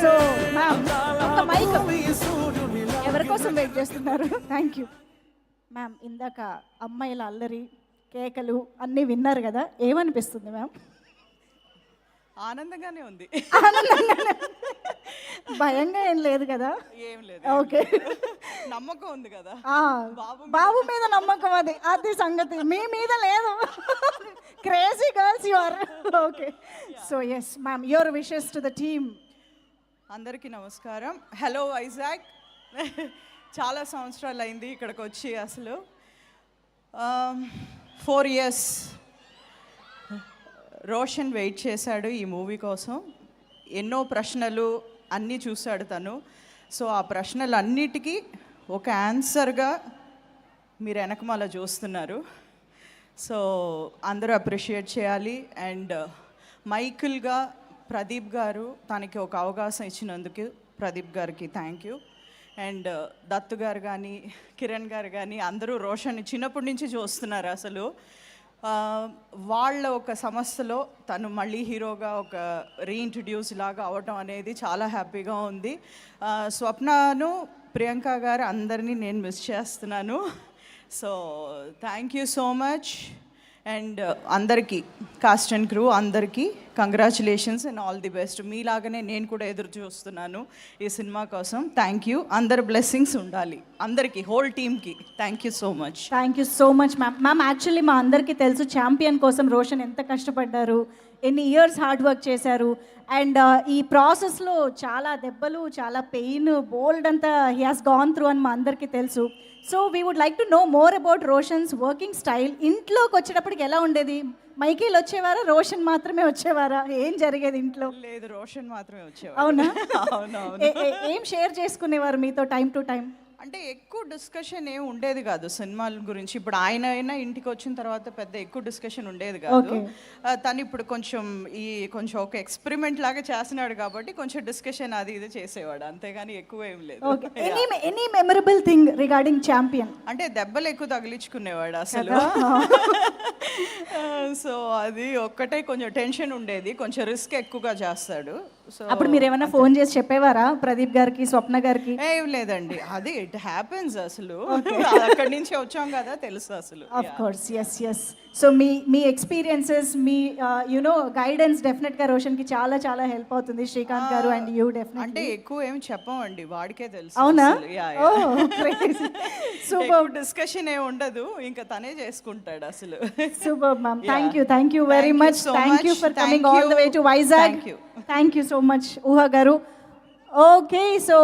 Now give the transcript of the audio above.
So ma'am ఒక mic ఎవరి కోసం వెయిట్ చేస్తున్నారు? Thank you ma'am. ఇందాక అమ్మాయిల అల్లరి కేకలు అన్నీ విన్నారు కదా, ఏమనిపిస్తుంది మ్యామ్? ఆనందంగానే ఉంది. భయంగా ఏం లేదు కదా? ఏం లేదు. ఓకే, నమ్మకం ఉంది కదా. బాబు మీద నమ్మకం, అది అది సంగతి. మీ మీద లేదు. Crazy girls you are. Okay, so yes ma'am, your wishes to the team. అందరికీ నమస్కారం. హలో వైజాగ్. చాలా సంవత్సరాలు అయింది ఇక్కడికి వచ్చి. అసలు 4 years రోషన్ వెయిట్ చేశాడు ఈ మూవీ కోసం. ఎన్నో ప్రశ్నలు అన్నీ చూశాడు తను. సో ఆ ప్రశ్నలు అన్నిటికీ ఒక ఆన్సర్గా మీరు వెనకమాల చూస్తున్నారు. సో అందరూ అప్రిషియేట్ చేయాలి. అండ్ మైకిల్గా ప్రదీప్ గారు తనకి ఒక అవకాశం ఇచ్చినందుకు ప్రదీప్ గారికి థ్యాంక్ యూ. అండ్ దత్తు గారు కానీ కిరణ్ గారు కానీ అందరూ రోషన్ని చిన్నప్పటి నుంచి చూస్తున్నారు. అసలు వాళ్ళ ఒక సంస్థలో తను మళ్ళీ హీరోగా ఒక రీఇంట్రడ్యూస్ లాగా అవటం అనేది చాలా హ్యాపీగా ఉంది. స్వప్నను ప్రియాంక గారు అందరినీ నేను మిస్ చేస్తున్నాను. So thank you so much. And అందరికీ కాస్ట్ అండ్ క్రూ అందరికీ congratulations and all the best. మీలాగానే నేను కూడా ఎదురు చూస్తున్నాను ఈ సినిమా కోసం. Thank you. అందరి బ్లెస్సింగ్స్ ఉండాలి అందరికీ, హోల్ టీమ్కి. Thank you so much. Thank you so much ma'am. Ma'am actually మా అందరికీ తెలుసు ఛాంపియన్ కోసం రోషన్ ఎంత కష్టపడ్డారు, ఎన్ని ఇయర్స్ హార్డ్ వర్క్ చేశారు. అండ్ ఈ ప్రాసెస్లో చాలా దెబ్బలు, చాలా పెయిన్, బోల్డ్ అంతా హీ హాస్ గాన్ త్రూ అని మా అందరికీ తెలుసు. So we would like to know more about Roshan's working style. ఇంట్లోకి వచ్చేటప్పటికి ఎలా ఉండేది? మైకేల్ వచ్చేవారా, రోషన్ మాత్రమే వచ్చేవారా? ఏం జరిగేది ఇంట్లో? లేదు, రోషన్ మాత్రమే వచ్చేవారు. అవునా? అవునవును. ఏం షేర్ చేసుకునేవారు మీతో టైం టు టైం? అంటే ఎక్కువ డిస్కషన్ ఏం ఉండేది కాదు సినిమాల గురించి. ఇప్పుడు ఆయన అయినా ఇంటికి వచ్చిన తర్వాత పెద్ద ఎక్కువ డిస్కషన్ ఉండేది కాదు. తను ఇప్పుడు కొంచెం ఒక ఎక్స్పెరిమెంట్ లాగా చేస్తున్నాడు కాబట్టి కొంచెం డిస్కషన్ అది ఇది చేసేవాడు, అంతేగాని ఎక్కువ ఏం లేదు. Any memorable thing regarding champion? అంటే దెబ్బలు ఎక్కువ తగిలించుకునేవాడు అసలు. సో అది ఒక్కటే కొంచెం టెన్షన్ ఉండేది, కొంచెం రిస్క్ ఎక్కువగా చేస్తాడు. సో అప్పుడు మీరు ఏమైనా ఫోన్ చేసి చెప్పేవారా ప్రదీప్ గారికి, స్వప్న గారికి? ఏం లేదండి, అది ఇట్ హ్యాపెన్స్. అసలు అక్కడి నుంచి వచ్చాం కదా, తెలుసు అసలు. Of course, yes yes. So మీ ఎక్స్పీరియన్సెస్, మీ యునో గైడెన్స్ డెఫినెట్గా రోషన్కి చాలా చాలా హెల్ప్ అవుతుంది. శ్రీకాంత్ గారు అండ్ యూ డెఫినెట్. అంటే ఎక్కువ ఏం చెప్పమండి, వాడికే తెలుసు. అవునా? సూపర్. డిస్కషన్ ఏం ఉండదు, ఇంకా తనే చేసుకుంటాడు అసలు. Super ma'am. Thank you very much. Thank you for coming all the way to Vizag. Thank you so much ఊహా గారు. Okay, so